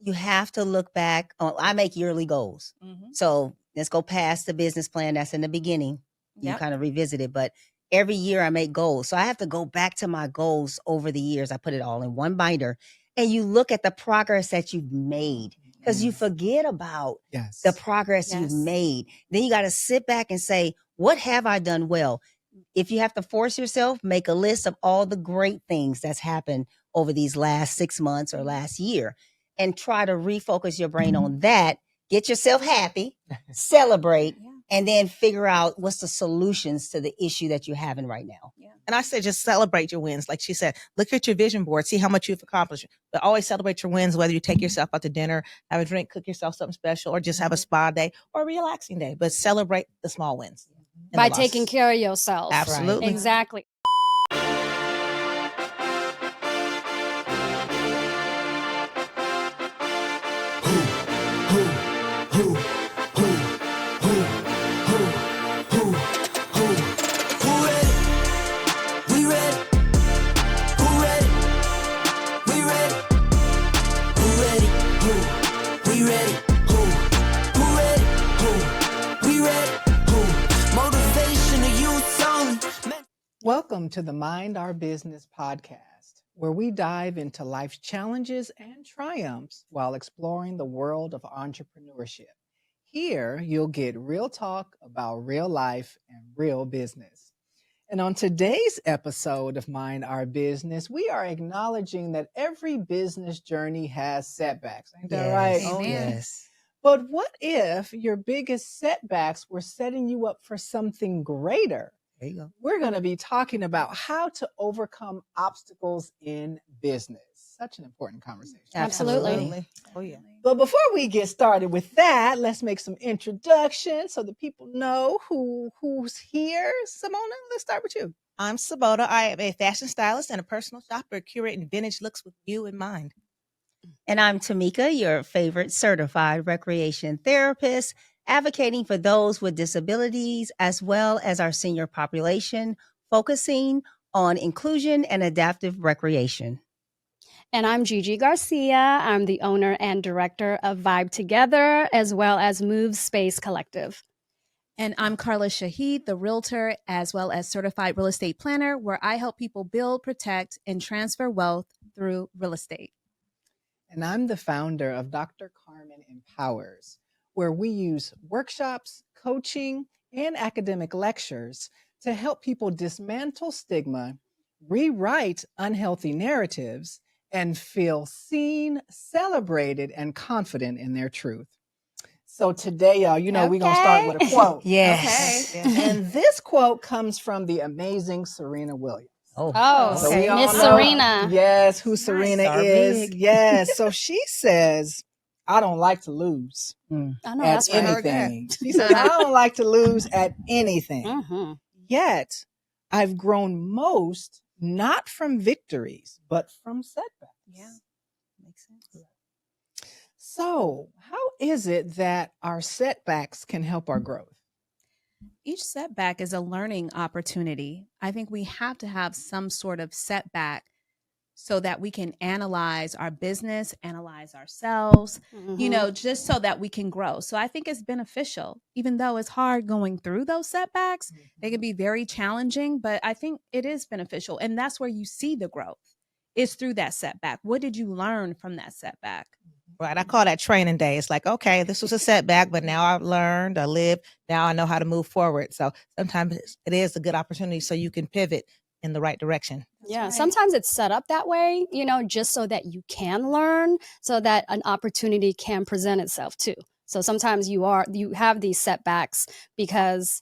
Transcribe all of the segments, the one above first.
you have to look back on, I make yearly goals. So let's go past the business plan. That's in the beginning. You kind of revisit it, but every year I make goals. So I have to go back to my goals over the years. I put it all in one binder and you look at the progress that you've made because you forget about the progress you've made. Then you got to sit back and say, what have I done well? If you have to force yourself, make a list of all the great things that's happened over these last 6 months or last year and try to refocus your brain on that. Get yourself happy, celebrate, and then figure out what's the solutions to the issue that you're having right now. And I say just celebrate your wins. Like she said, look at your vision board, see how much you've accomplished. But always celebrate your wins, whether you take yourself out to dinner, have a drink, cook yourself something special, or just have a spa day or a relaxing day. But celebrate the small wins. By taking care of yourself. Absolutely. Exactly. Welcome to the Mind Our Business podcast, where we dive into life's challenges and triumphs while exploring the world of entrepreneurship. Here, you'll get real talk about real life and real business. And on today's episode of Mind Our Business, we are acknowledging that every business journey has setbacks. Ain't that right? Oh, yes. But what if your biggest setbacks were setting you up for something greater? There you go. We're going to be talking about how to overcome obstacles in business. Such an important conversation. Absolutely. Oh, yeah. But before we get started with that, let's make some introductions so that people know who's here. Simona, let's start with you. I'm Sabota. I am a fashion stylist and a personal shopper curating vintage looks with you in mind. And I'm Tamika, your favorite certified recreation therapist, advocating for those with disabilities as well as our senior population, focusing on inclusion and adaptive recreation. And I'm Gigi Garcia. I'm the owner and director of Vibe Together, as well as Move Space Collective. And I'm Carla Shahid, the realtor, as well as certified real estate planner, where I help people build, protect, and transfer wealth through real estate. And I'm the founder of Dr. Carmen Empowers, where we use workshops, coaching, and academic lectures to help people dismantle stigma, rewrite unhealthy narratives, and feel seen, celebrated, and confident in their truth. So today, y'all, we're going to start with a quote. Yes. Okay. And this quote comes from the amazing Serena Williams. Oh, we all Miss know, Serena. Yes, who Serena Star is. big. Yes. So she says, I don't like to lose I know at that's right. anything. She said, I don't like to lose at anything. Mm-hmm. Yet, I've grown most not from victories, but from setbacks. Yeah, makes sense. So, how is it that our setbacks can help our growth? Each setback is a learning opportunity. I think we have to have some sort of setback so that we can analyze our business, analyze ourselves, just so that we can grow. So I think it's beneficial, even though it's hard going through those setbacks. They can be very challenging, but I think it is beneficial. And that's where you see the growth, is through that setback. What did you learn from that setback? Right. I call that training day. It's like, okay, this was a setback, but now I've learned, I lived. Now I know how to move forward. So sometimes it is a good opportunity so you can pivot in the right direction. Yeah, sometimes it's set up that way, just so that you can learn, so that an opportunity can present itself too. So sometimes you have these setbacks because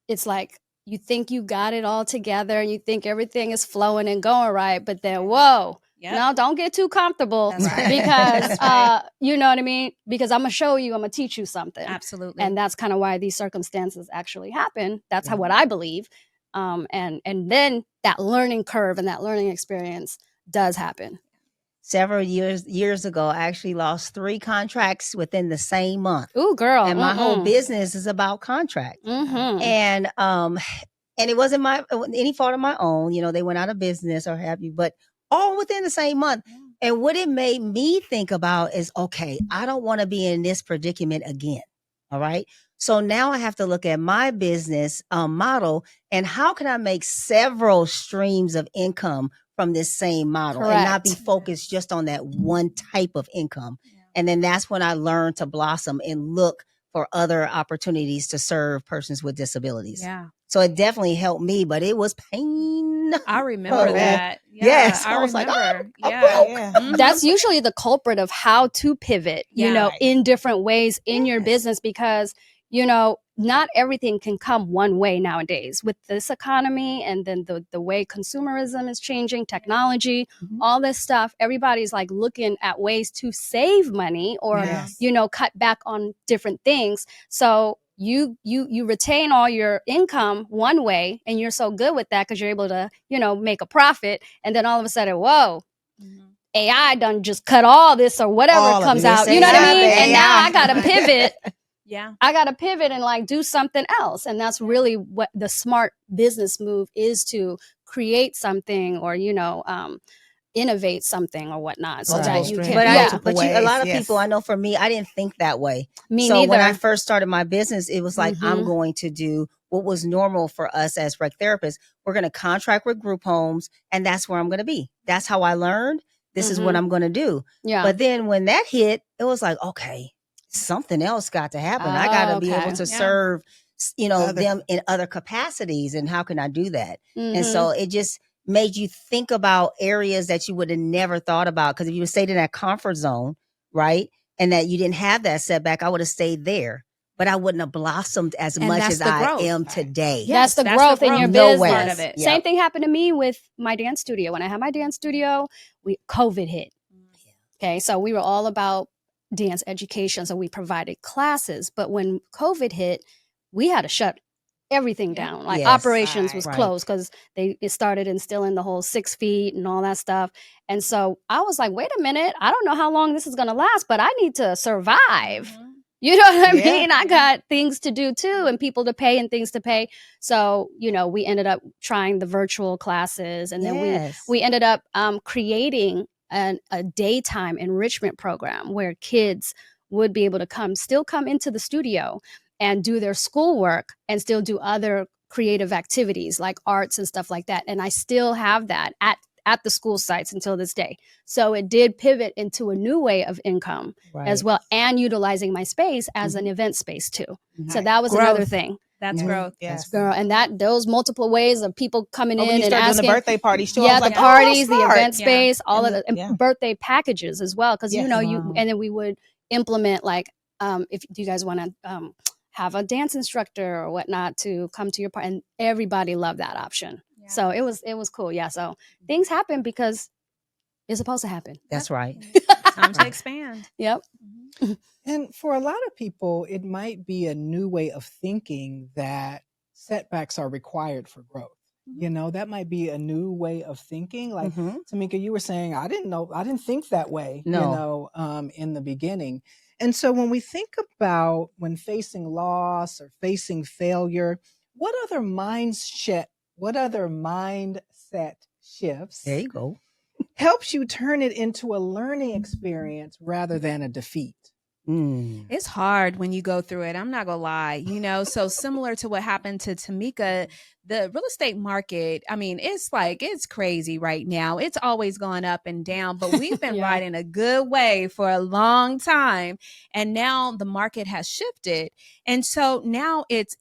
it's like you think you got it all together and you think everything is flowing and going right, but then whoa. Yep. No, don't get too comfortable That's right. because, That's right. you know what I mean? Because I'm going to show you, I'm going to teach you something. Absolutely. And that's kind of why these circumstances actually happen. That's what I believe. And then that learning curve and that learning experience does happen. Several years ago, I actually lost 3 contracts within the same month. Ooh, girl. And my whole business is about contract. And it wasn't any fault of my own. They went out of business or have you, but all within the same month. And what it made me think about is, okay, I don't want to be in this predicament again. All right. So now I have to look at my business model and how can I make several streams of income from this same model and not be Correct. focused just on that one type of income. And then that's when I learned to blossom and look for other opportunities to serve persons with disabilities. Yeah. So it definitely helped me, but it was pain. I remember Oh, that. Yeah, yes. I I was like, remember. I'm Yeah. broke. Yeah. Mhm. That's usually the culprit of how to pivot, you Yeah. know, Right. in different ways in your Yes. business, because, you know, not everything can come one way nowadays with this economy, and then the way consumerism is changing, technology, Mhm. all this stuff. Everybody's like looking at ways to save money or, Yes. you know, cut back on different things. So you retain all your income one way, and you're so good with that because you're able to, you know, make a profit. And then all of a sudden, whoa, Mhm. AI done just cut all this or whatever All of comes it. out. Yes, You know what I AI, mean? And now AI. I got to pivot. Yeah. I got to pivot and like do something else. And that's really what the smart business move is, to create something or, you know, innovate something or whatnot so Multiple that you streams, can, But yeah, multiple a lot of ways, people, yes. I know for me, I didn't think that way. me So when I neither. first started my business, it was like, I'm Mhm. going to do what was normal for us as rec therapists. We're going to contract with group homes, and that's where I'm going to be. That's how I learned. This is what Mhm. I'm going to do. Yeah. But then when that hit, it was like, okay, something else got to happen. I got to Oh, be able okay. to Yeah. serve, you know, Other- them in other capacities. And how can I do that? And Mhm. so it just made you think about areas that you would have never thought about. Because if you stayed in that comfort zone, right, and that you didn't have that setback, I would have stayed there, but I wouldn't have blossomed as And much that's as the I growth. am Right. today. Yeah. That's the Yes, growth in your No business. way. Part of it. Same Yep. thing happened to me with my dance studio. When I had my dance studio, COVID hit. Okay, so we were all about dance education, so we provided classes. But when COVID hit, we had to shut everything Yeah. down. Like Yes. operations was Right. closed because it started instilling the whole 6 feet and all that stuff. And so I was like, wait a minute, I don't know how long this is going to last, but I need to survive. Mhm. You know what I Yeah. mean? I got things to do too, and people to pay and things to pay. So, you know, we ended up trying the virtual classes, and then Yes. we ended up creating a daytime enrichment program where kids would be able to still come into the studio and do their schoolwork and still do other creative activities like arts and stuff like that. And I still have that at the school sites until this day. So it did pivot into a new way of income as Right. well, and utilizing my space as an Mhm. event space too. So Right. that was Growth. another thing. That's Mhm. growth. Yes. Girl, and those multiple ways of people coming Oh, when in you and start doing the asking, birthday parties too, I yeah, was the like, parties, oh, the smart. event Yeah. space, all And of the yeah. birthday packages as well. Because you Yes. know, Wow. and then we would implement like, if do you guys want to have a dance instructor or whatnot to come to your party, and everybody loved that option. Yeah. So it was cool. Yeah. So things happen because it's supposed to happen. That's right. Time to expand. Yep. Mhm. And for a lot of people, it might be a new way of thinking that setbacks are required for growth. You know, that might be a new way of thinking. Like Mhm. Tamika, you were saying, I didn't think that way, No. in the beginning. And so when we think about when facing loss or facing failure, what other mindset shifts There you go. helps you turn it into a learning experience rather than a defeat? Mm. It's hard when you go through it. I'm not gonna lie, so similar to what happened to Tamika, the real estate market, I mean, it's crazy right now. It's always gone up and down, but we've been Yeah. riding a good way for a long time. And now the market has shifted. And so now it's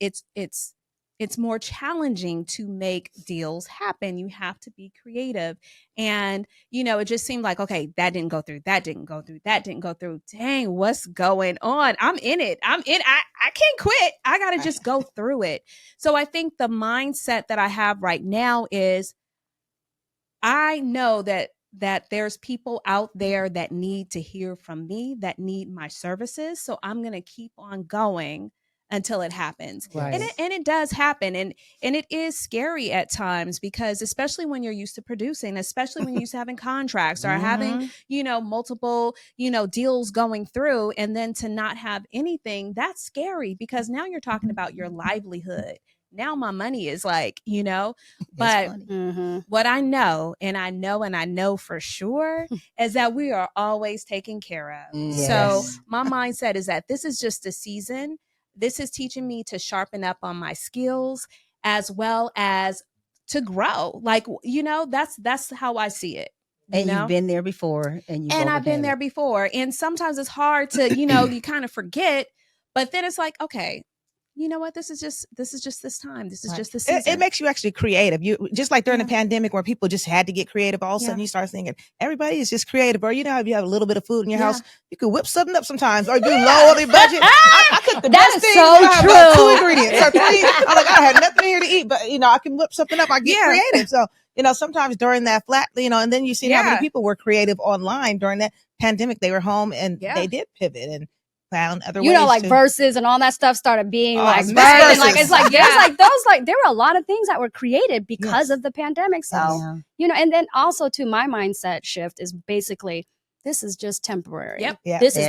more challenging to make deals happen. You have to be creative. And, it just seemed like, okay, that didn't go through. That didn't go through. That didn't go through. Dang, what's going on? I'm in it. I can't quit. I got to just go through it. So I think the mindset that I have right now is I know that there's people out there that need to hear from me, that need my services. So I'm going to keep on going until it happens. Right. And it does happen. And it is scary at times because especially when you're used to producing, especially when you're used to having contracts or having, multiple, deals going through, and then to not have anything, that's scary because now you're talking about your livelihood. now my money is like, That's but funny. what I know, and I know for sure, is that we are always taken care of. So Yes. my mindset is that this is just a season. This is teaching me to sharpen up on my skills as well as to grow. Like, that's how I see it. And you've been there before, and you've I've been overcame there it. before. And sometimes it's hard to, you kind of forget, but then it's like, okay, you know what? This is just this time. This is just the season. It makes you actually creative. You just like during the pandemic where people just had to get creative. All of a sudden you start thinking everybody is just creative. Or if you have a little bit of food in your house, you could whip something up sometimes, or do low on the budget. I cook the best things. So I have about true. 2 ingredients or 3. I'm like, I had nothing here to eat, but I can whip something up. I get creative. So sometimes during that flat, and then you see how many people were creative online during that pandemic. They were home and they did pivot and found other ways. Like verses and all that stuff started being like verses. and like it's like there's like those like there were a lot of things that were created because of the pandemic. So and then also to my mindset shift is basically this is just temporary. Yep. This is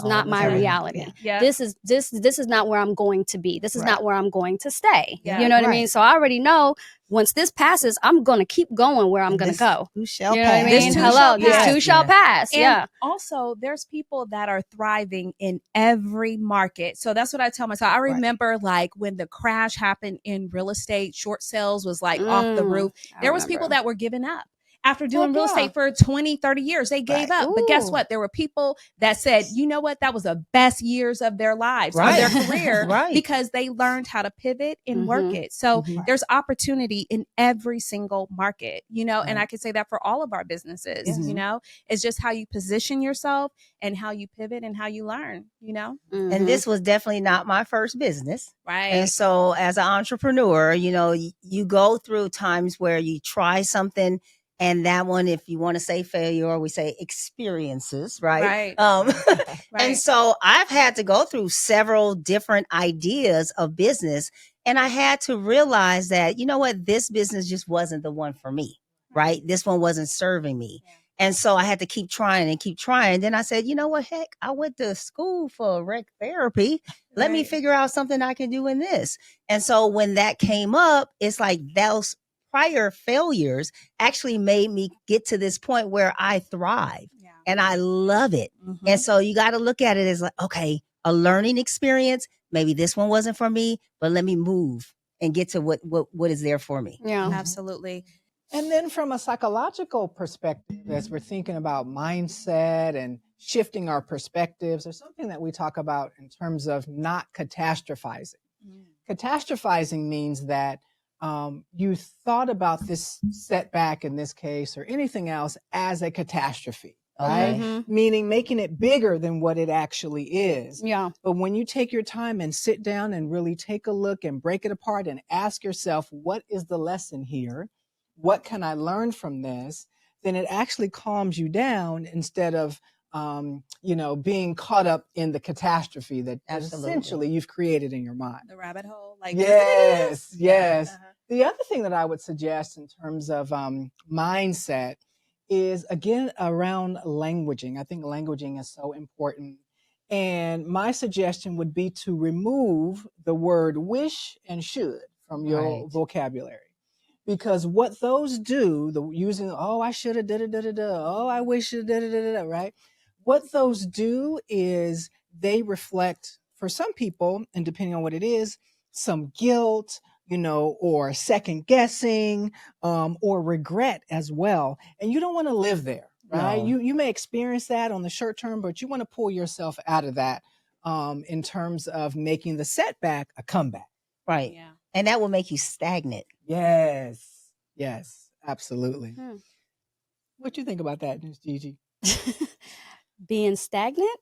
not my reality. Yeah. This is not where I'm going to be. This is not where I'm going to stay. Yeah. You know what I mean? So I already know once this passes, I'm going to keep going where I'm going to go. Who shall You know what I pass? mean? Hello, this too shall pass. And also, there's people that are thriving in every market. So that's what I tell myself. I remember like when the crash happened in real estate, short sales was like off the roof. There was people that were giving up. After doing real estate for 20, 30 years, they gave up. But guess what? There were people that said, you know what? That was the best years of their lives, of their career, because they learned how to pivot and work it. So there's opportunity in every single market, and I can say that for all of our businesses, it's just how you position yourself and how you pivot and how you learn, And this was definitely not my first business. Right. And so as an entrepreneur, you go through times where you try something. And that one, if you want to say failure, or we say experiences, right? And so I've had to go through several different ideas of business. And I had to realize that, this business just wasn't the one for me, right? This one wasn't serving me. And so I had to keep trying and keep trying. Then I said, you know what, heck, I went to school for rec therapy. Let me figure out something I can do in this. And so when that came up, it's like those prior failures actually made me get to this point where I thrive and I love it. And so you got to look at it as like, okay, a learning experience. Maybe this one wasn't for me, but let me move and get to what is there for me. Yeah, absolutely. And then from a psychological perspective, as we're thinking about mindset and shifting our perspectives, there's something that we talk about in terms of not catastrophizing. Catastrophizing means that you thought about this setback in this case or anything else as a catastrophe, right? Meaning making it bigger than what it actually is. Yeah. But when you take your time and sit down and really take a look and break it apart and ask yourself, what is the lesson here? What can I learn from this? Then it actually calms you down instead of being caught up in the catastrophe that essentially you've created in your mind. The rabbit hole. Yes. The other thing that I would suggest in terms of mindset is, again, around languaging. I think languaging is so important. And my suggestion would be to remove the word wish and should from your vocabulary. Because what those do, using, I should have I wish it, right? What those do is they reflect, for some people, and depending on what it is, some guilt, or second guessing, or regret as well. And you don't want to live there, right? No. You may experience that on the short term, but you want to pull yourself out of that in terms of making the setback a comeback. Right. Yeah. And that will make you stagnant. Yes, absolutely. What do you think about that, Ms. Gigi? Being stagnant?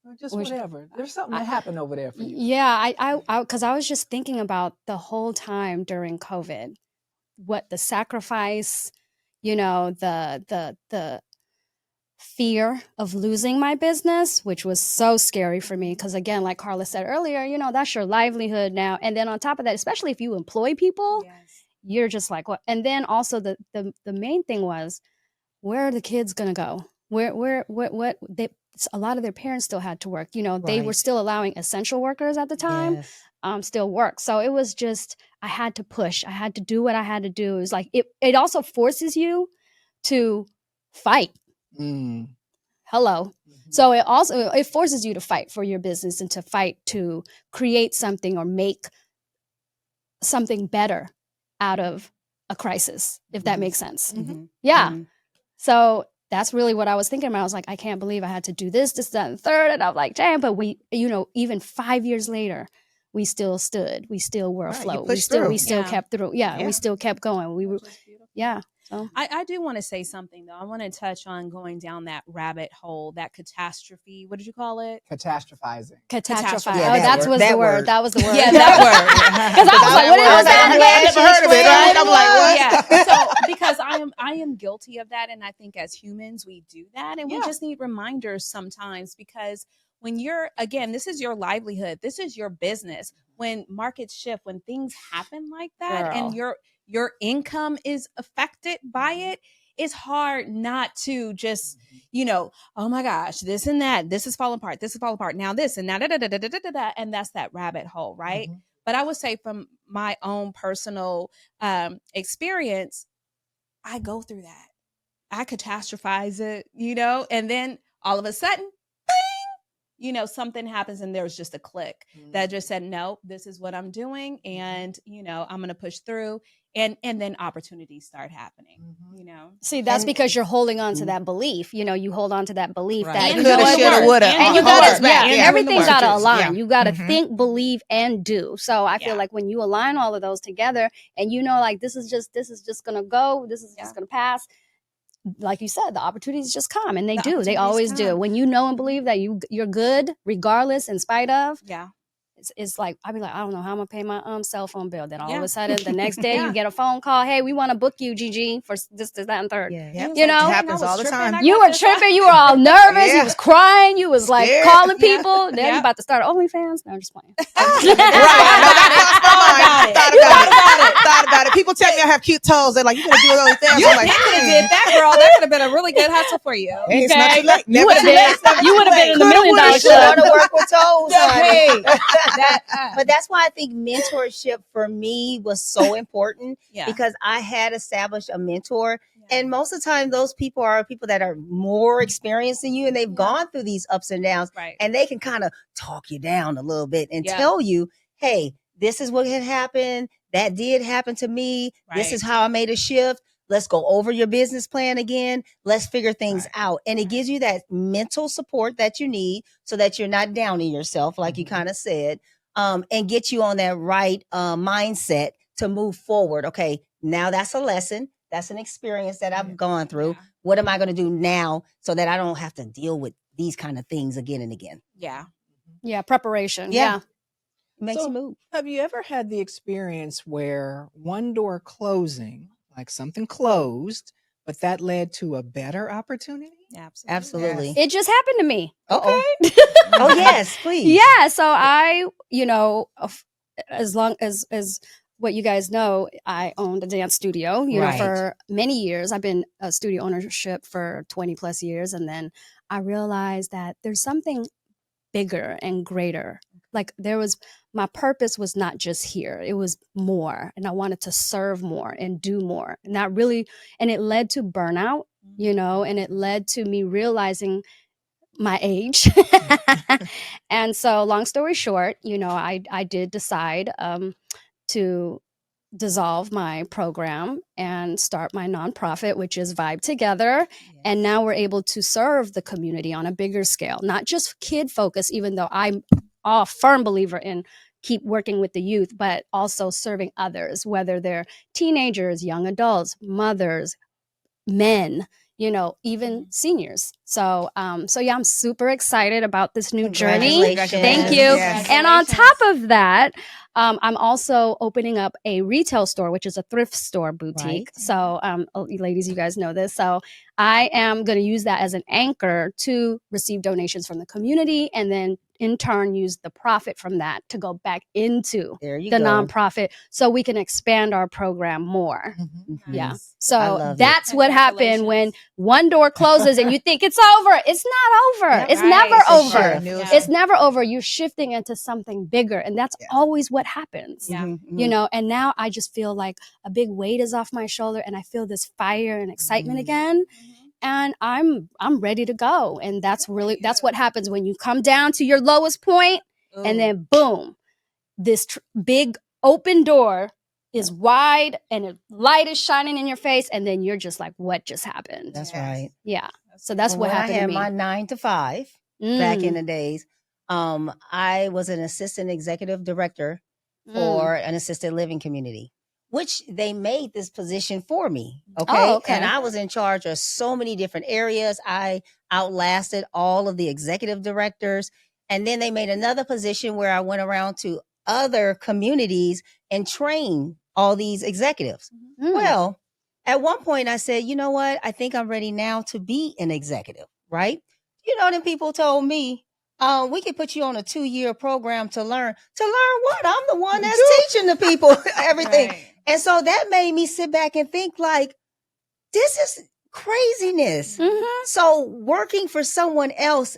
Or just whatever. There's something that happened over there for you. Yeah, because I was just thinking about the whole time during COVID, what the sacrifice, the fear of losing my business, which was so scary for me. Because again, like Carla said earlier, that's your livelihood now. And then on top of that, especially if you employ people, you're just like, what? And then also the main thing was, where are the kids going to go? A lot of their parents still had to work. They were still allowing essential workers at the time. Yes. still work. So it was just, I had to push. I had to do what I had to do. It was like, it also forces you to fight. Hello. So it forces you to fight for your business and to fight to create something or make something better out of a crisis, if that makes sense. Yeah. So that's really what I was thinking about. I was like, I can't believe I had to do this, that, and third. And I'm like, damn, but we, even 5 years later, we still stood. We still were afloat. We still kept through. Yeah, we still kept going. We were, yeah. So I do want to say something, though. I want to touch on going down that rabbit hole, that catastrophe. What did you call it? Catastrophizing. Catastrophize. Yeah, oh, that was the word. word. That was the word. Yeah, that word. Because I was like, what was that again? I've never heard of it, right? I'm like, what? Yeah. So because I am guilty of that, and I think as humans we do that, and we just need reminders sometimes, because when you're, again, this is your livelihood, this is your business. When markets shift, when things happen like that, and your income is affected by it, it's hard not to just, oh my gosh, this and that, this is falling apart, now this and that, and that's that rabbit hole, right? But I would say from my own personal experience, I go through that. I catastrophize it, and then all of a sudden, something happens and there's just a click that just said, no, this is what I'm doing. And, I'm going to push through, and then opportunities start happening, See, that's because you're holding on to that belief. You hold on to that belief that you coulda, shoulda, woulda, and you got to, everything's got to align. Yeah. You got to think, believe, and do. So I feel like when you align all of those together, and like this is just gonna go, this is just gonna pass. Like you said, the opportunities just come, and they always do. When you know and believe that you're good, regardless, in spite of. Yeah. It's like, I'd be like, I don't know how I'm gonna pay my cell phone bill. Then all of a sudden, the next day you get a phone call. Hey, we want to book you, Gigi, for this, that, and third. Yeah. It happens all the time. You were tripping. You were all nervous. You was crying. You was like calling people. Then you about to start OnlyFans. No, I'm just playing. Thought about it. People tell me I have cute toes. They're like, you gonna do OnlyFans? You could have did that, girl. That could have been a really good hustle for you. It's not too late. You would have been in the $1 million Want club. to work with toes, honey. Hey, But that's why I think mentorship for me was so important, because I had established a mentor. And most of the time, those people are people that are more experienced than you, and they've gone through these ups and downs, and they can kind of talk you down a little bit and tell you, hey, this is what had happened. That did happen to me. This is how I made a shift. Let's go over your business plan again. Let's figure things out. And it gives you that mental support that you need so that you're not downing yourself, like you kind of said, and get you on that right mindset to move forward. Okay, now that's a lesson. That's an experience that I've gone through. What am I going to do now so that I don't have to deal with these kind of things again and again? Yeah, preparation. Yeah. It makes you move. Have you ever had the experience where one door closing, like something closed, but that led to a better opportunity? Absolutely. It just happened to me. Okay. Oh, yes, please. Yeah. So I, as long as what you guys know, I owned a dance studio, for many years. I've been a studio ownership for 20 plus years. And then I realized that there's something bigger and greater. Like my purpose was not just here. It was more. And I wanted to serve more and do more. And it led to burnout, and it led to me realizing my age. And so long story short, I did decide to dissolve my program and start my nonprofit, which is Vibe Together. Yes. And now we're able to serve the community on a bigger scale, not just kid focused, even though I'm a firm believer in keep working with the youth, but also serving others, whether they're teenagers, young adults, mothers, men, even seniors. So I'm super excited about this new journey. Thank you. Yes. And on top of that, I'm also opening up a retail store, which is a thrift store boutique. Right. So, ladies, you guys know this. So I am going to use that as an anchor to receive donations from the community, and then in turn use the profit from that to go back into the nonprofit so we can expand our program more. Mm-hmm. Yeah. Nice. So that's what happened when one door closes and you think it's over. It's not over. Yep. It's Right. never It's a over. shift. It's never over. You're shifting into something bigger. And that's always what happens. Yeah. Mm-hmm. You know, and now I just feel like a big weight is off my shoulder and I feel this fire and excitement again. And I'm ready to go. And that's what happens when you come down to your lowest point, and then boom, this big open door is wide and a light is shining in your face, and then you're just like, what just happened? That's right. Yeah. So that's what when happened I had to me. my 9 to 5 back in the days, I was an assistant executive director for an assisted living community, which they made this position for me. Okay? And I was in charge of so many different areas. I outlasted all of the executive directors. And then they made another position where I went around to other communities and trained all these executives. Well, at one point I said, you know what? I think I'm ready now to be an executive, right? You know, then people told me, we could put you on a 2-year program to learn. To learn what? I'm the one that's teaching the people everything. Right. And so that made me sit back and think like, this is craziness. So working for someone else,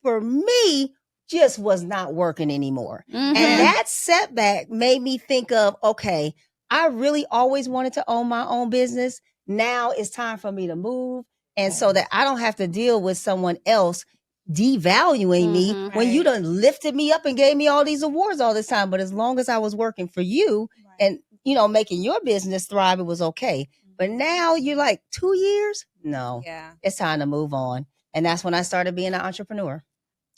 for me, just was not working anymore. And that setback made me think of, okay, I really always wanted to own my own business. Now it's time for me to move. And so that I don't have to deal with someone else devaluing me when you done lifted me up and gave me all these awards all this time. But as long as I was working for you and, you know, making your business thrive, it was okay. But now you're like 2 years? No, it's time to move on. And that's when I started being an entrepreneur.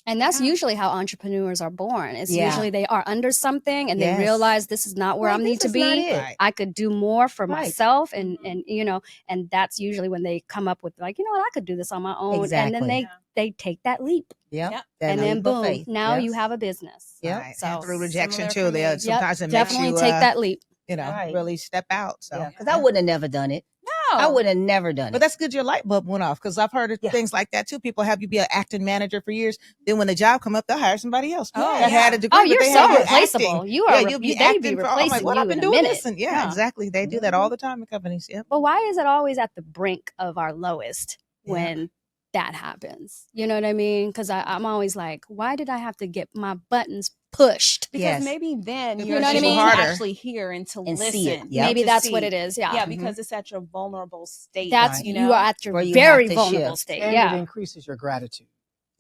And that's usually how entrepreneurs are born. It's usually they are under something and they realize this is not where I need to be. I could do more for myself. And you know, and that's usually when they come up with like, you know what, I could do this on my own. And then they take that leap. And then boom, now you have a business. So through rejection too, they sometimes it definitely makes you take that leap. You know, really step out. So because I wouldn't have never done it. No, I would have never done it. But that's good your light bulb went off, because I've heard of things like that too. People have you be an acting manager for years. Then when the job come up, they'll hire somebody else that had a degree. Oh, you're so replaceable. Acting. You are. You'll be they acting be for replacing like, what you I've been in a doing minute. this, and exactly. They do that all the time in companies. Yeah. But why is it always at the brink of our lowest when that happens? You know what I mean? Because I'm always like, why did I have to get my buttons pushed? Because maybe then You you're know what I able mean? to actually hear and to listen. See it. Maybe that's what it is. Yeah. Yeah, because it's at your vulnerable state. That's you know? you are at your you very have to vulnerable shift. state. And it increases your gratitude.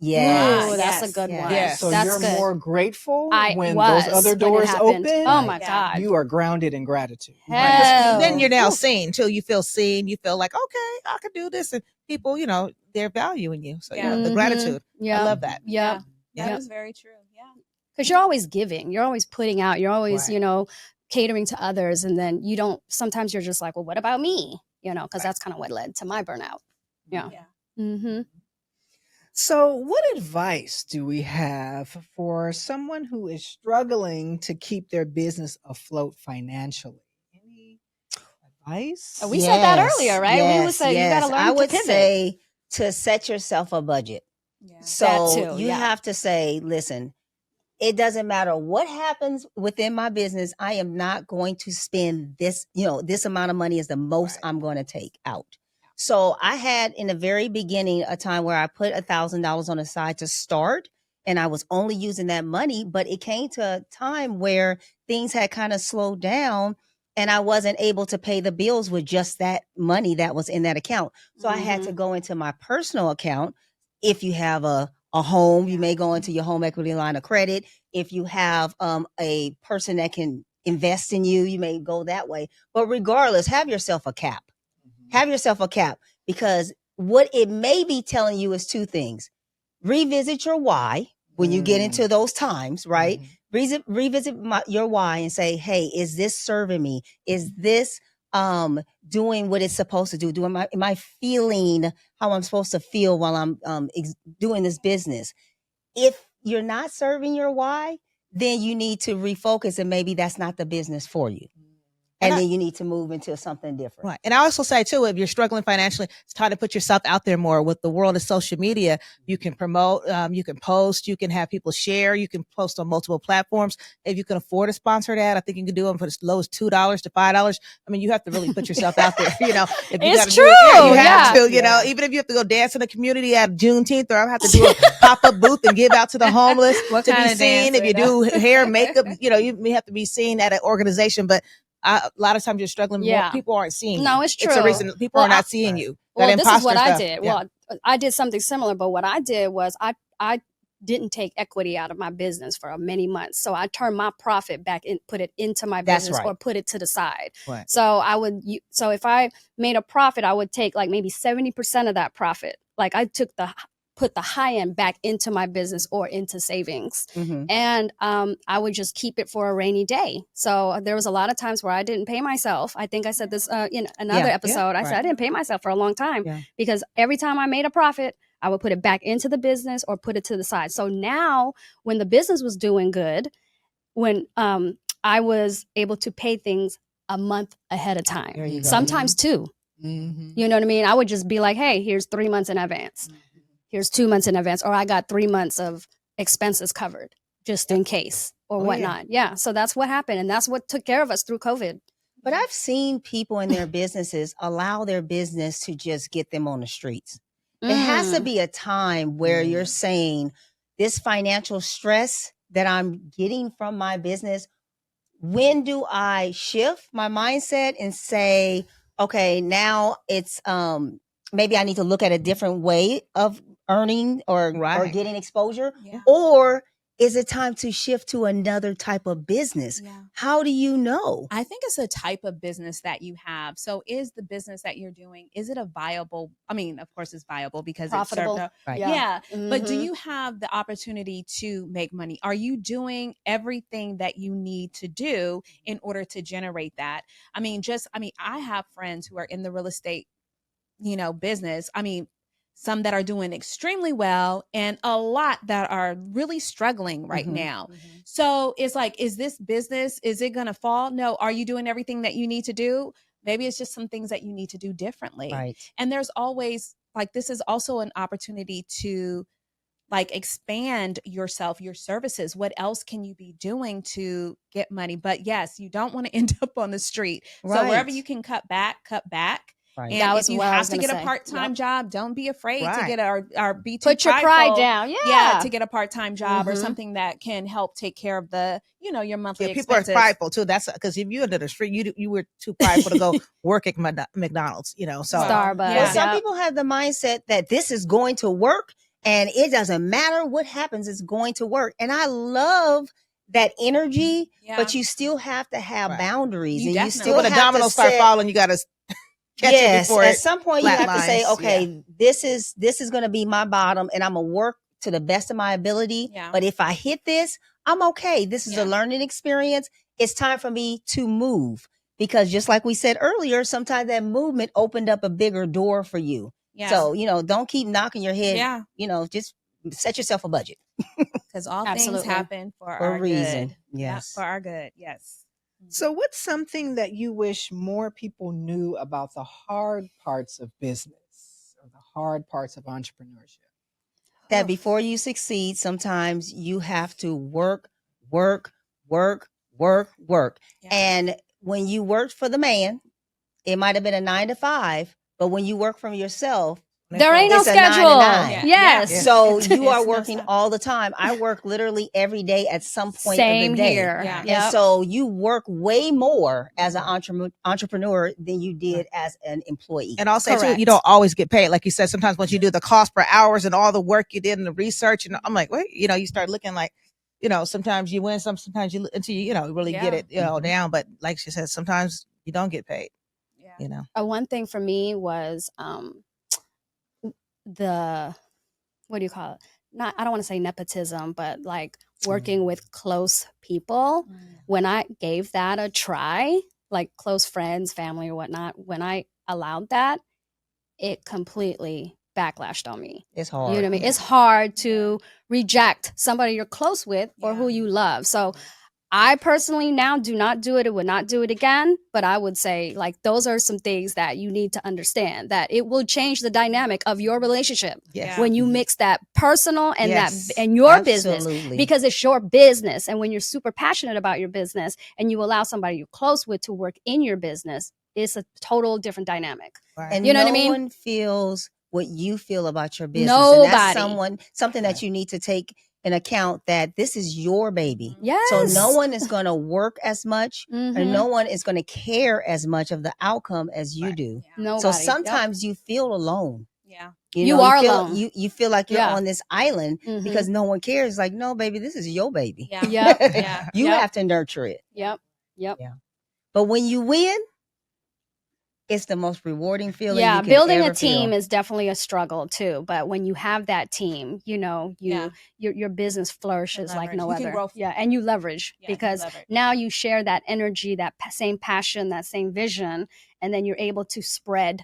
Ooh, that's a good one. Yeah. So that's you're good. more grateful when those other doors open. Oh my God. You are grounded in gratitude. Hell. Then you're now seen till you feel seen. You feel like, okay, I could do this, and people, you know, they're valuing you. So the gratitude. I love that. Yeah. That is very true. Yeah. Because you're always giving, you're always putting out, you're always, you know, catering to others. And then you don't, sometimes you're just like, well, what about me? You know, because that's kind of what led to my burnout. Yeah. So what advice do we have for someone who is struggling to keep their business afloat financially? Any advice? We said that earlier, right? We would say you got to learn I would to pivot. say to set yourself a budget. So you have to say, listen, it doesn't matter what happens within my business. I am not going to spend this, you know, this amount of money is the most I'm going to take out. So I had in the very beginning a time where I put $1,000 on the side to start, and I was only using that money, but it came to a time where things had kind of slowed down and I wasn't able to pay the bills with just that money that was in that account. So I had to go into my personal account. If you have a home, you may go into your home equity line of credit. If you have a person that can invest in you, you may go that way. But regardless, have yourself a cap. Have yourself a cap, because what it may be telling you is two things. Revisit your why when you get into those times, right? Revisit your why and say, hey, is this serving me? Is this doing what it's supposed to do? Am I feeling how I'm supposed to feel while I'm doing this business? If you're not serving your why, then you need to refocus, and maybe that's not the business for you. And And then you need to move into something different. Right. And I also say too, if you're struggling financially, it's time to put yourself out there more. With the world of social media, you can promote, you can post, you can have people share, you can post on multiple platforms. If you can afford to sponsor that, I think you can do them for as low as $2 to $5. I mean, you have to really put yourself out there. You know, if you It's gotta true. do it, you have Yeah. to, you know, even if you have to go dance in the community at Juneteenth, or I have to do a pop-up booth and give out to the homeless What to be kind of seen. dance If you would do hair, makeup, you know, you may have to be seen at an organization, but a lot of times you're struggling. Yeah. More people aren't seeing No, you. it's It's a true. reason people Well, are not seeing you. Well, That this is what imposter I stuff. did. Yeah. Well, I did something similar, but what I did was I didn't take equity out of my business for many months. So I turned my profit back and put it into my That's business right. or put it to the side. Right. So so if I made a profit, I would take like maybe 70% of that profit. Like I put the high end back into my business or into savings. Mhm. And I would just keep it for a rainy day. So there was a lot of times where I didn't pay myself. I think I said this in another Yeah. episode. I said Right. I didn't pay myself for a long time Yeah. because every time I made a profit, I would put it back into the business or put it to the side. So now when the business was doing good, when I was able to pay things a month ahead of time, There you go. sometimes two. Mm-hmm. You know what I mean? I would just be like, hey, here's 3 months in advance. Here's 2 months in advance, or I got 3 months of expenses covered just in case or Oh, yeah. whatnot. Yeah. So that's what happened. And that's what took care of us through COVID. But I've seen people in their businesses allow their business to just get them on the streets. It has to Mm. be a time where you're saying, this financial stress that I'm getting from my business, when do I shift my mindset and say, okay, now it's maybe I need to look at a different way of earning or Right. getting exposure? Yeah. Or is it time to shift to another type of business? Yeah. How do you know? I think it's a type of business that you have. So is the business that you're doing, is it a viable, I mean, of course it's viable because Profitable. it's served Right. Yeah. But do Mhm. you have the opportunity to make money? Are you doing everything that you need to do in order to generate that? I mean, I have friends who are in the real estate, business. I mean, some that are doing extremely well and a lot that are really struggling right Mhm. now. So it's like, is this business, is it going to fall? No. Are you doing everything that you need to do? Maybe it's just some things that you need to do differently. Right. And there's always like, this is also an opportunity to like expand yourself, your services. What else can you be doing to get money? But yes, you don't want to end up on the street. So wherever Right. you can cut back, cut back. Right. And That if was you what I have was to gonna get a say. part-time Yep. job, don't be afraid to Right. get our be too Put your pride prideful. down. Yeah, Yeah. to get a part-time job or Mhm. something that can help take care of the, your monthly Yeah, people are expenses. prideful too. That's because if you under the street, you were too prideful to go work at McDonald's. You know, so Starbucks. Well, Yeah. some Yep. people have the mindset that this is going to work and it doesn't matter what happens, it's going to work. And I love that energy, Yeah. but you still have to have Right. boundaries. You and you definitely- still when the have to dominoes start set- falling, you got to catch it yes, before at it some point you have to say, flatlines. okay, this is going to be my bottom and I'm going to work to the best of my ability. Yeah. But if I hit this, I'm okay. This is Yeah. a learning experience. It's time for me to move. Because just like we said earlier, sometimes that movement opened up a bigger door for you. Yeah. So, don't keep knocking your head. Yeah. Just set yourself a budget. Because all Absolutely. things happen for For a our reason. good. Yes. Yep, for our good. Yes. So, what's something that you wish more people knew about the hard parts of business or the hard parts of entrepreneurship? That before you succeed, sometimes you have to work. Yeah. And when you worked for the man, it might have been a 9 to 5, but when you work from yourself, There ain't no It's a 9 to schedule. 9. Yeah. Yes. Yeah. so It's- you are it's no working stop. all the time. I work literally every day at some point Same of the day. here. Yeah. And Yep. so you work way more as an entrepreneur than you did as an employee. And I'll say too, Correct. you don't always get paid. Like you said, sometimes once you do the cost per hours and all the work you did and the research, and I'm like, wait, you start looking like, sometimes you win, sometimes you until you really get Yeah. it, down. But like she said, sometimes you don't get paid. Yeah. One thing for me was the what do you call it? Not I don't want to say nepotism, but like working with close people. When I gave that a try, like close friends, family or whatnot, when I allowed that, it completely backlashed on me. It's hard. You know what I mean? It's hard to reject somebody you're close with or who you love. So I personally now do not do it. It would not do it again. But I would say, like, those are some things that you need to understand, that it will change the dynamic of your relationship when you mix that personal and that and your business, because it's your business. And when you're super passionate about your business and you allow somebody you're close with to work in your business, it's a total different dynamic. And you know what I no mean? one feels what you feel about your business. Nobody. And that's something that you need to take in account, that this is your baby. Yes. So no one is going to work as much, and no one is going to care as much of the outcome as you do. Nobody. So sometimes you feel alone. Yeah. You are alone. You feel like you're on this island because no one cares. Like, no, baby, this is your baby. Yeah. You have to nurture it. Yep. Yeah. But when you win, it's the most rewarding feeling. Yeah, you can building ever a team feel. is definitely a struggle too. But when you have that team, you know, your business flourishes like no other. Yeah, and you leverage because now you share that energy, that same passion, that same vision, and then you're able to spread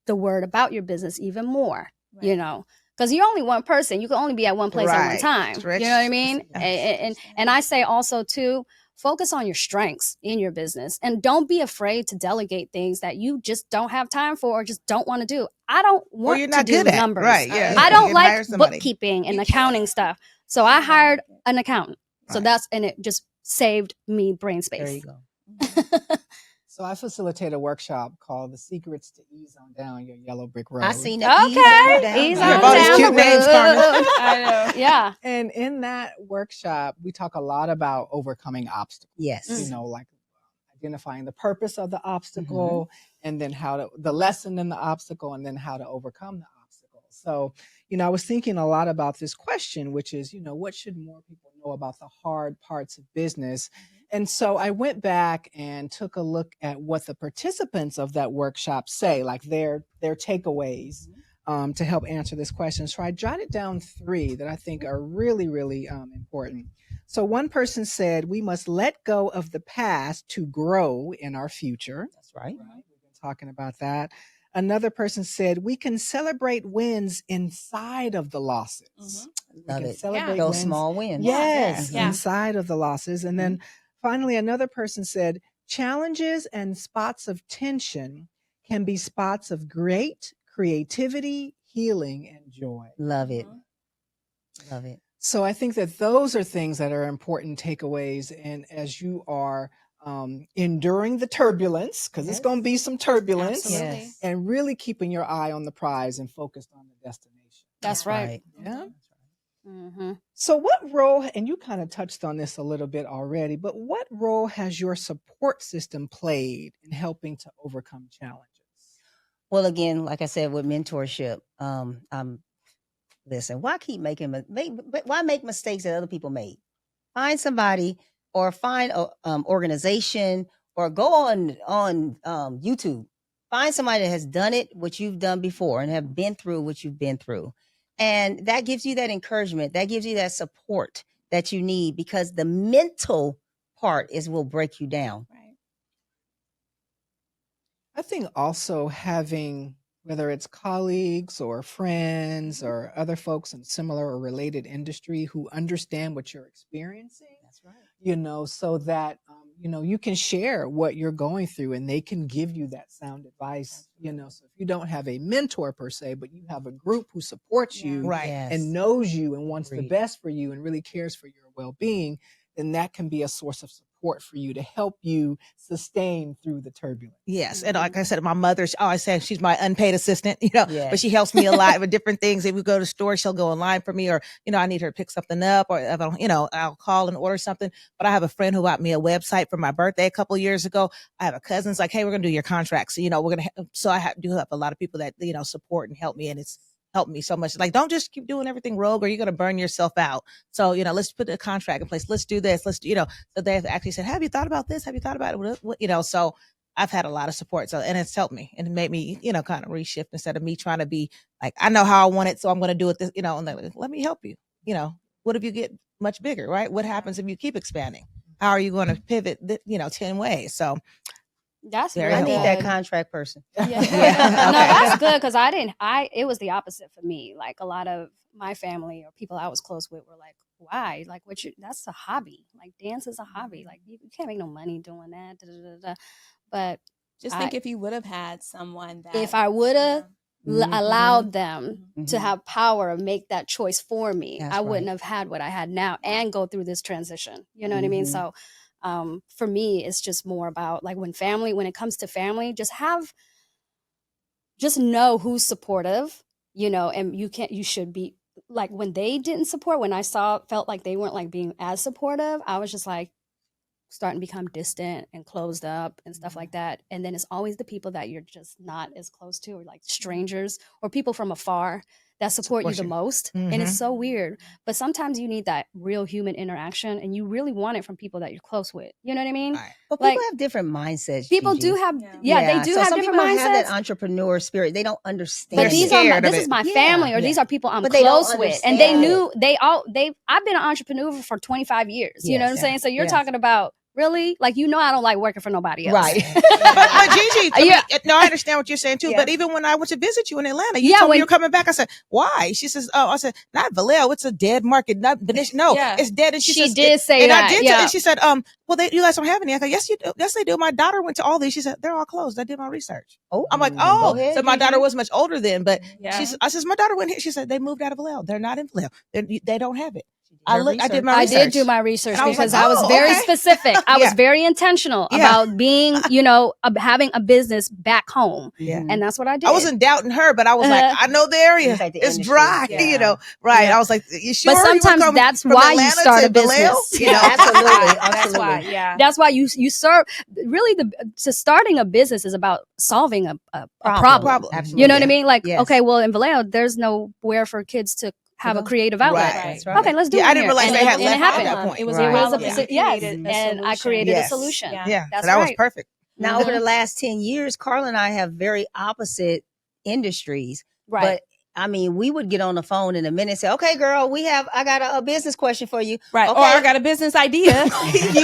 the word about your business even more. You know, because you're only one person. You can only be at one place at one time. You know what I mean? And I say also too, focus on your strengths in your business, and don't be afraid to delegate things that you just don't have time for or just don't want to do. I don't want to do numbers. Right, yeah. I don't like bookkeeping and accounting stuff. So I hired an accountant. So and it just saved me brain space. There you go. So I facilitate a workshop called The Secrets to Ease on Down Your Yellow Brick Road. I seen it. Okay. Ease on down. All these cute names, Carmen. I know. Yeah. And in that workshop, we talk a lot about overcoming obstacles. Yes. You know, like identifying the purpose of the obstacle, and then the lesson in the obstacle, and then how to overcome the obstacle. So, you know, I was thinking a lot about this question, which is, you know, what should more people know about the hard parts of business? And so I went back and took a look at what the participants of that workshop say, like their takeaways to help answer this question. So I jotted down 3 that I think are really, really important. So one person said, we must let go of the past to grow in our future. That's right. We've been talking about that. Another person said, we can celebrate wins inside of the losses. Love it. Celebrate those wins. small wins. Yes, inside of the losses. And then finally, another person said, challenges and spots of tension can be spots of great creativity, healing, and joy. Love it. Love it. So I think that those are things that are important takeaways. And as you are enduring the turbulence, because it's going to be some turbulence, and really keeping your eye on the prize and focused on the destination. That's right. Yeah. So what role, and you kind of touched on this a little bit already, but what role has your support system played in helping to overcome challenges? Well, again, like I said, with mentorship, listen, why make mistakes that other people made? Find somebody, or find an organization, or go on YouTube. Find somebody that has done it, what you've done before, and have been through what you've been through. And that gives you that encouragement. That gives you that support that you need, because the mental part will break you down. Right. I think also having, whether it's colleagues or friends or other folks in similar or related industry who understand what you're experiencing. That's right. You know, so that, you know, you can share what you're going through and they can give you that sound advice, you know. So if you don't have a mentor per se, but you have a group who supports you and knows you and wants the best for you and really cares for your well-being, then that can be a source of support for you to help you sustain through the turbulence. Yes. And like I said, my mother, I always say she's my unpaid assistant, you know, but she helps me a lot with different things. If we go to the store, she'll go online for me, or, you know, I need her to pick something up, or, if you know, I'll call and order something. But I have a friend who bought me a website for my birthday a couple of years ago. I have a cousin's like, hey, we're going to do your contract. So, you know, so I do have a lot of people that, you know, support and help me. And it's helped me so much. Like, don't just keep doing everything rogue, or you're going to burn yourself out. So, you know, let's put a contract in place. Let's do this. You know, so they actually said, have you thought about this? Have you thought about it? You know, so I've had a lot of support. So, and it's helped me, and it made me, you know, kind of reshift, instead of me trying to be like, I know how I want it, so I'm going to do it this, you know, and like, let me help you. You know, what if you get much bigger, right? What happens if you keep expanding? How are you going to pivot, you know, 10 ways? So That's I really need good. that contract person. Yeah. Yeah. No, Okay. that's good because it was the opposite for me. Like a lot of my family or people I was close with were like, why? Like, that's a hobby. Like, dance is a hobby. Like, you can't make no money doing that. Da, da, da, da. But Just think if you would have had someone that, if I would have allowed them to Mhm. have power and make that choice for me, That's I wouldn't right. have had what I had now and go through this transition. You know what I mean? Mhm. So for me, it's just more about like when it comes to family, just know who's supportive, and you should be like when they didn't support, when I felt like they weren't like being as supportive, I was just like starting to become distant and closed up and stuff like that. And then it's always the people that you're just not as close to, or like strangers or people from afar that support you the most. And it's so weird. But sometimes you need that real human interaction and you really want it from people that you're close with. You know what I mean? Right. But Like, people have different mindsets. people Gigi. do have, Yeah. they do so have some different people mindsets. have that entrepreneur spirit. They don't understand. But They're these scared of this it. is my Yeah, family, or yeah. these are people I'm But they don't close with, and they understand knew I've been an entrepreneur for 25 years. You know what I'm Yes, saying? So you're yes. talking about really, like, I don't like working for nobody else. Right. But Gigi, Yeah. no, I understand what you're saying too. Yeah. But even when I went to visit you in Atlanta, you Yeah, told me when- you were coming back. I said, why? She says, oh, I said, not Vallejo. It's a dead market. Not Benicia. No, Yeah. it's dead. And She says, did say and that, I did. yeah. And she said, well, you guys don't have any. I go, yes, you do. Yes, they do. My daughter went to all these. She said, they're all closed. I did my research. Oh, I'm like, go oh, ahead, so my Gigi. daughter was much older then, but Yeah. I says, my daughter went here. She said, they moved out of Vallejo. They're not in Vallejo. They don't have it. Her I did my I research. did do my research And I was because like, I was oh, very okay. specific. I was Yeah. very intentional Yeah. about being, having a business back home. Yeah. And that's what I did. I wasn't doubting her, but I was like, I know the area. It's like the It's industry. dry, Yeah. right. Yeah. I was like, you sure? But you would sometimes come that's from why you Atlanta start to a Vallejo? business. Yeah, absolutely. That's Absolutely. why. Yeah. That's why you serve. Really, starting a business is about solving a problem. Problem. You know what I Yeah. mean? Like, Yes. okay, well, in Vallejo, there's nowhere for kids to have a creative outlet. Right. That's right. Okay, let's do it. I didn't here. realize And they it- had and left it at happened. that point. It was Right. a It was problem. a You yes, created a and I solution. created Yes. a solution. Yeah. Yeah, That's so that was right. perfect. Now, over the last 10 years, Carla and I have very opposite industries. Right. But I mean, we would get on the phone in a minute and say, okay, girl, I got a business question for you. Right. Okay. Or I got a business idea. You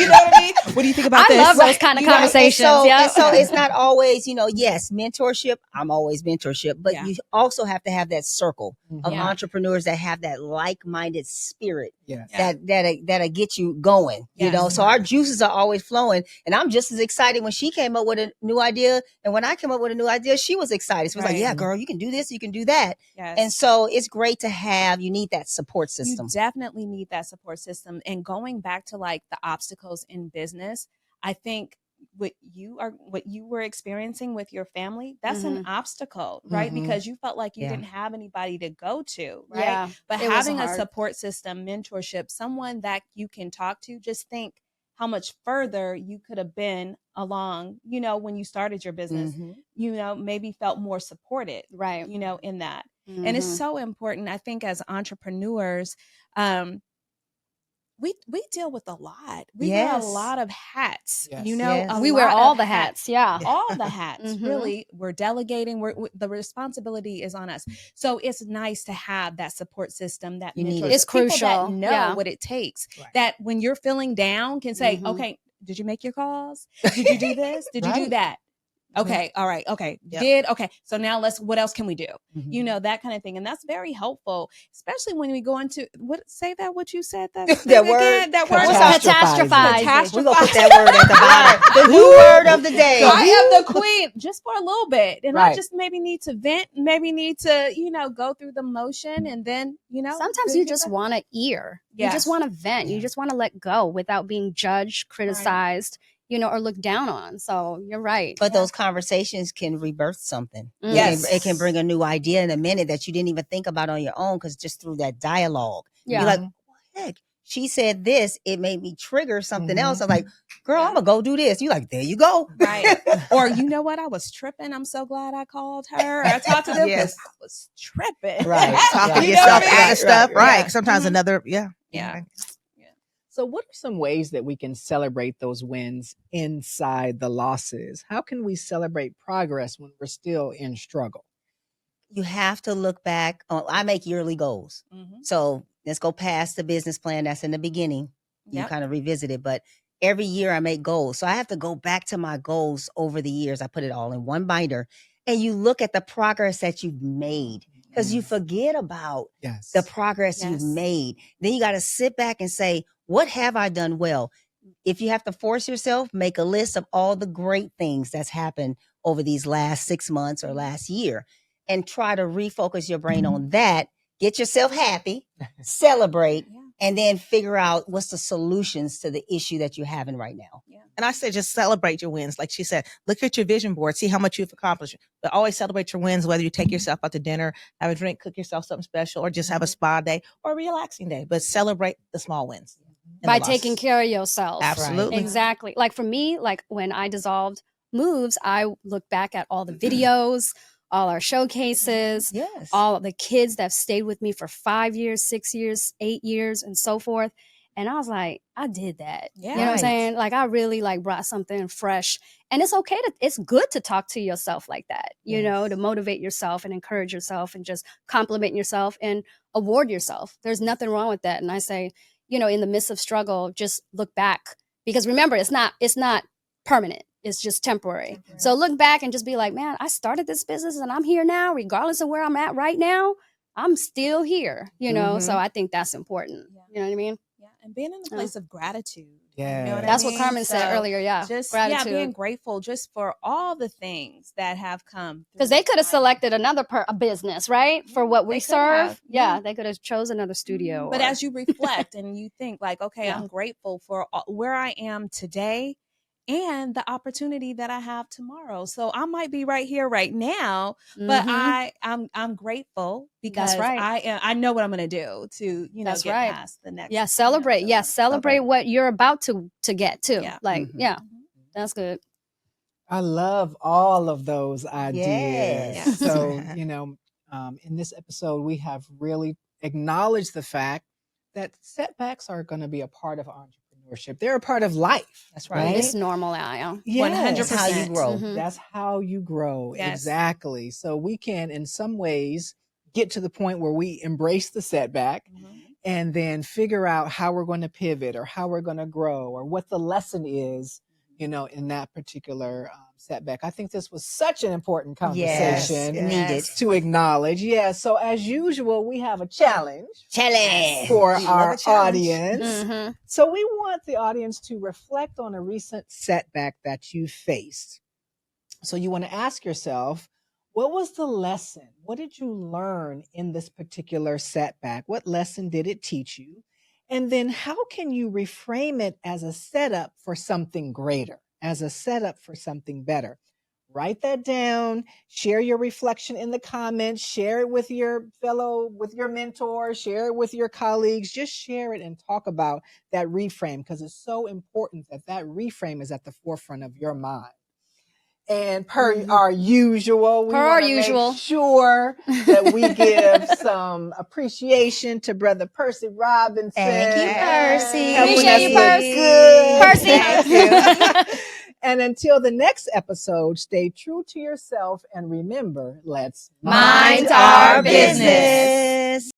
know what I mean? What do you think about I this? love those kind of You know, conversations. And so, yeah. and so it's not always, yes, mentorship. I'm always mentorship, but Yeah. you also have to have that circle of Yeah. entrepreneurs that have that like-minded spirit Yes. Yeah. that'll get you going, Yes. So our juices are always flowing. And I'm just as excited when she came up with a new idea. And when I came up with a new idea, she was excited. She was like, Right. yeah, girl, you can do this, you can do that. Yes. And so it's great to have, you need that support system. You definitely need that support system. And going back to like the obstacles in business, I think what you were experiencing with your family, that's an obstacle, right? Mhm. Because you felt like you Yeah. didn't have anybody to go to, right? Yeah, But it was having a hard. support system, mentorship, someone that you can talk to, just think how much further you could have been along, when you started your business, Mhm. maybe felt more supported, Right. in that. And it's so important, I think, as entrepreneurs, we deal with a lot. We wear a Yes. lot of hats, Yes. Yes. a We wear lot all of the hats. Yeah. all the hats. Mhm. Really, we're delegating. The responsibility is on us. So it's nice to have that support system, that You need mentor, it. It's people crucial. that know Yeah. what it takes. Right. That when you're feeling down, can say, Mhm. "Okay, did you make your calls? Did you do this? Did you do Right. that? Okay, all right, okay, Yep. okay. So now what else can we do? Mhm. That kind of thing, and that's very helpful, especially when we go into what you said that That word. again. That word. Catastrophize. We're going to put that word at the bottom. The new word of the day. I am the queen just for a little bit. And I Right. just maybe need to vent, maybe need to, go through the motion and then, Sometimes you just want to ear. You Yes. just want to vent. You just want to let go without being judged, criticized, or looked down on. So you're right. But those conversations can rebirth something. Yes. It can bring a new idea in a minute that you didn't even think about on your own, because just through that dialogue. Yeah. You're like, well, heck, she said this, it made me trigger something Mhm. else. I'm like, girl, I'm going to go do this. You like, there you go. Right. Or you know what? I was tripping. I'm so glad I called her. I talked to them because Yes. I was tripping. Right. Talking You know yourself what I mean? out of stuff, right? Yeah. Sometimes Mhm. another, Yeah. So, what are some ways that we can celebrate those wins inside the losses? How can we celebrate progress when we're still in struggle? You have to look back on, I make yearly goals. Mhm. So let's go past the business plan that's in the beginning. You Yep. kind of revisit it, but every year I make goals. So I have to go back to my goals over the years. I put it all in one binder and you look at the progress that you've made because you forget about the progress you've made. Then you got to sit back and say, what have I done well? If you have to force yourself, make a list of all the great things that's happened over these last 6 months or last year and try to refocus your brain on that. Get yourself happy, celebrate, and then figure out what's the solutions to the issue that you're having right now. And I said, just celebrate your wins. Like she said, look at your vision board, see how much you've accomplished. But always celebrate your wins, whether you take yourself out to dinner, have a drink, cook yourself something special, or just have a spa day or a relaxing day. But celebrate the small wins. By taking care of yourself. Absolutely. Exactly. Like for me, like when I dissolved Moves, I look back at all the videos, all our showcases, all the kids that have stayed with me for 5 years, 6 years, 8 years, and so forth. And I was like, I did that. You know what I'm saying? Like I really like brought something fresh. And it's okay it's good to talk to yourself like that, you know, to motivate yourself and encourage yourself and just compliment yourself and award yourself. There's nothing wrong with that. And I say, you know, in the midst of struggle, just look back because remember, it's not permanent. It's just temporary. So look back and just be like, man, I started this business and I'm here now, regardless of where I'm at right now, I'm still here, you know? So I think that's important. You know what I mean? Yeah. And being in a place of gratitude. Yeah. You know what That's I mean? what Carmen said earlier. Yeah. Just gratitude. being grateful just for all the things that have come. Because they could have selected another a business, right? For what we serve. Yeah. They could have chose another studio. But as you reflect and you think like, okay, I'm grateful for where I am today and the opportunity that I have tomorrow. So I might be right here right now, but I'm grateful because I know what I'm going to do to, you know, get past the next. Yeah. Celebrate. Celebrate what you're about to get to. Like, that's good. I love all of those ideas. So, you know, in this episode, we have really acknowledged the fact that setbacks are going to be a part of entrepreneurship. They're a part of life. That's right. It's normal now. 100%. That's how you grow. That's how you grow. Exactly. So we can, in some ways, get to the point where we embrace the setback and then figure out how we're going to pivot or how we're going to grow or what the lesson is, you know, in that particular setback. I think this was such an important conversation needed to acknowledge. So as usual, we have a challenge for our audience. So we want the audience to reflect on a recent setback that you faced. So you want to ask yourself, what was the lesson? What did you learn in this particular setback? What lesson did it teach you? And then how can you reframe it as a setup for something greater, as a setup for something better? Write that down, share your reflection in the comments, share it with your mentor, share it with your colleagues, just share it and talk about that reframe because it's so important that reframe is at the forefront of your mind. And per our usual, we want to make sure that we give some appreciation to Brother Percy Robinson. Thank you, Percy. Appreciate you, Percy. Good. Percy. Thank you. And until the next episode, stay true to yourself and remember, let's mind our business.